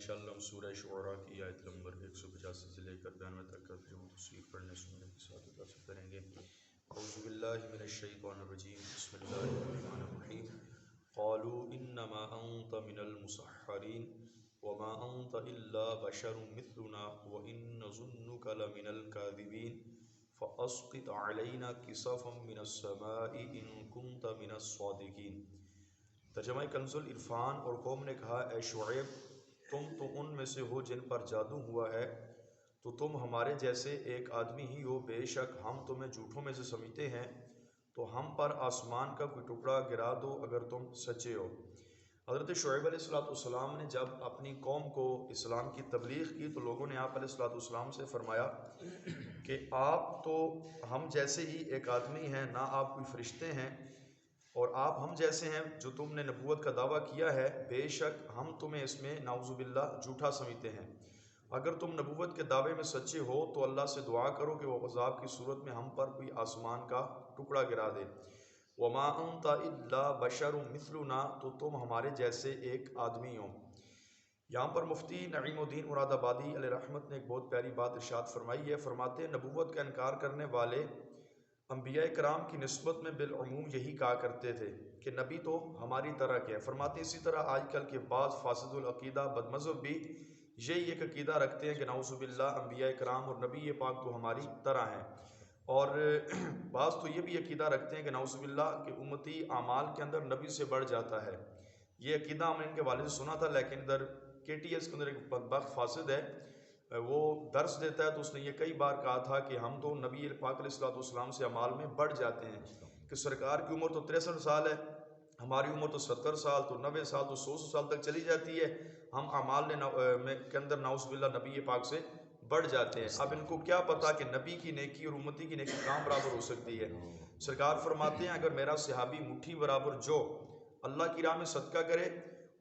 انشاءاللہ ہم سورہ شعراء کی آیت نمبر 185 سے لے کر 92 تک کا ترجمہ تفسیر پڑھنے سننے کے ساتھ متاثر کریں گے۔ اعوذ باللہ من الشیطان الرجیم، بسم اللہ الرحمن الرحیم۔ قالوا انما انت من المسحرین وما انت الا بشر مثلنا وان نظنک لمن الکاذبین فاسقط علینا کسفا من السماء ان کنت من الصادقین۔ ترجمہ کنز العرفان۔ اور قوم نے کہا، اے شعیب، تم تو ان میں سے ہو جن پر جادو ہوا ہے، تو تم ہمارے جیسے ایک آدمی ہی ہو، بے شک ہم تمہیں جھوٹوں میں سے سمجھتے ہیں، تو ہم پر آسمان کا کوئی ٹکڑا گرا دو اگر تم سچے ہو۔ حضرت شعیب علیہ السلام نے جب اپنی قوم کو اسلام کی تبلیغ کی تو لوگوں نے آپ علیہ السلام سے فرمایا کہ آپ تو ہم جیسے ہی ایک آدمی ہیں، نہ آپ کوئی فرشتے ہیں، اور آپ ہم جیسے ہیں جو تم نے نبوت کا دعویٰ کیا ہے، بے شک ہم تمہیں اس میں نعوذ باللہ جھوٹا سمجھتے ہیں۔ اگر تم نبوت کے دعوے میں سچے ہو تو اللہ سے دعا کرو کہ وہ عذاب کی صورت میں ہم پر کوئی آسمان کا ٹکڑا گرا دے۔ وما انت الا بشر مثلنا، تو تم ہمارے جیسے ایک آدمی ہو۔ یہاں پر مفتی نعیم الدین مراد آبادی علیہ رحمت نے ایک بہت پیاری بات ارشاد فرمائی ہے۔ فرماتے ہیں نبوت کا انکار کرنے والے انبیاء کرام کی نسبت میں بالعموم یہی کہا کرتے تھے کہ نبی تو ہماری طرح کے ہیں۔ فرماتے ہیں اسی طرح آج کل کے بعض فاسد العقیدہ بد مذہب بھی یہی ایک عقیدہ رکھتے ہیں کہ نعوذ باللہ انبیاء کرام اور نبی پاک تو ہماری طرح ہیں، اور بعض تو یہ بھی عقیدہ رکھتے ہیں کہ نعوذ باللہ کہ امتی اعمال کے اندر نبی سے بڑھ جاتا ہے۔ یہ عقیدہ ہم نے ان کے والد سے سنا تھا، لیکن ادھر KTS کے اندر ایک بدبخت فاسد ہے، وہ درس دیتا ہے تو اس نے یہ کئی بار کہا تھا کہ ہم تو نبی پاک علیہ السلام سے اعمال میں بڑھ جاتے ہیں، کہ سرکار کی عمر تو 63 سال ہے، ہماری عمر تو 70 سال، تو 90 سال، تو 100 سال تک چلی جاتی ہے، ہم اعمال کے اندر نعوذ باللہ نبی پاک سے بڑھ جاتے ہیں۔ اب ان کو کیا پتا کہ نبی کی نیکی اور امتی کی نیکی کام برابر ہو سکتی ہے۔ سرکار فرماتے ہیں اگر میرا صحابی مٹھی برابر جو اللہ کی راہ میں صدقہ کرے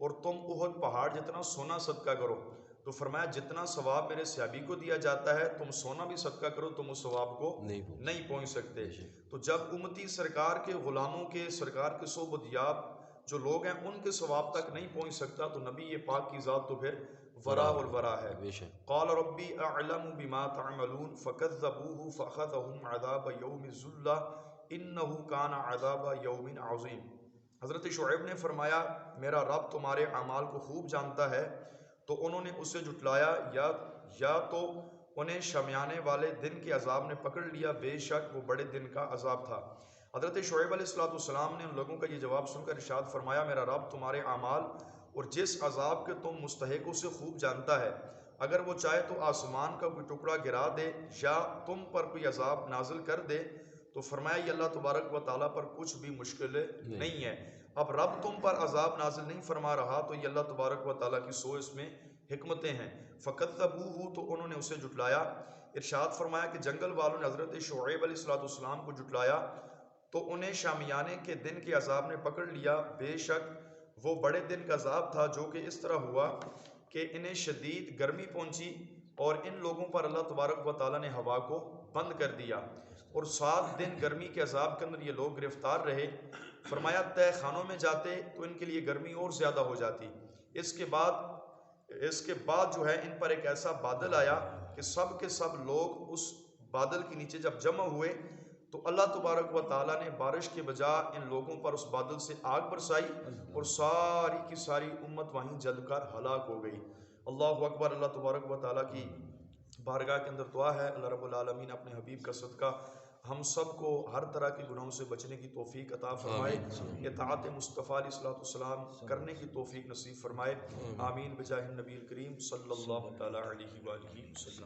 اور تم احد پہاڑ جتنا سونا صدقہ کرو، تو فرمایا جتنا ثواب میرے صحابی کو دیا جاتا ہے تم سونا بھی صدقہ کرو تم اس ثواب کو نہیں پہنچ سکتے۔ تو جب امتی سرکار کے غلاموں کے، سرکار کے صحبت یاب جو لوگ ہیں ان کے ثواب تک نہیں پہنچ سکتا تو نبی پاک کی ذات تو پھر ورا والورا ہے۔ قال ربی اعلم بما تعملون فکذبوہ فاخذہم عذاب یوم الذلہ انہ کان عذاب یوم عظیم۔ حضرت شعیب نے فرمایا میرا رب تمہارے اعمال کو خوب جانتا ہے، تو انہوں نے اسے جھٹلایا، یا تو انہیں شامیانے والے دن کے عذاب نے پکڑ لیا، بے شک وہ بڑے دن کا عذاب تھا۔ حضرت شعیب علیہ السلام نے ان لوگوں کا یہ جواب سن کر ارشاد فرمایا میرا رب تمہارے اعمال اور جس عذاب کے تم مستحق سے خوب جانتا ہے، اگر وہ چاہے تو آسمان کا کوئی ٹکڑا گرا دے یا تم پر کوئی عذاب نازل کر دے، تو فرمایا یہ اللہ تبارک و تعالیٰ پر کچھ بھی مشکل نہیں ہے۔ اب رب تم پر عذاب نازل نہیں فرما رہا تو یہ اللہ تبارک و تعالیٰ کی سو اس میں حکمتیں ہیں۔ فکذبوہ، تو انہوں نے اسے جھٹلایا۔ ارشاد فرمایا کہ جنگل والوں نے حضرت شعیب علیہ السلام کو جھٹلایا تو انہیں شامیانے کے دن کے عذاب نے پکڑ لیا، بے شک وہ بڑے دن کا عذاب تھا، جو کہ اس طرح ہوا کہ انہیں شدید گرمی پہنچی اور ان لوگوں پر اللہ تبارک و تعالیٰ نے ہوا کو بند کر دیا، اور 7 دن گرمی کے عذاب کے اندر یہ لوگ گرفتار رہے۔ فرمایا تہ خانوں میں جاتے تو ان کے لیے گرمی اور زیادہ ہو جاتی۔ اس کے بعد جو ہے ان پر ایک ایسا بادل آیا کہ سب کے سب لوگ اس بادل کے نیچے جب جمع ہوئے تو اللہ تبارک و تعالیٰ نے بارش کے بجائے ان لوگوں پر اس بادل سے آگ برسائی اور ساری کی ساری امت وہیں جل کر ہلاک ہو گئی۔ اللہ اکبر۔ اللہ تبارک و تعالیٰ کی بارگاہ کے اندر دعا ہے اللہ رب العالمین اپنے حبیب کا صدقہ ہم سب کو ہر طرح کے گناہوں سے بچنے کی توفیق عطا فرمائے، اطاعت مصطفیٰ علیہ السلام کرنے کی توفیق نصیب فرمائے، آمین بجاہ النبی الکریم صلی اللہ تعالیٰ علیہ وآلہ وسلم۔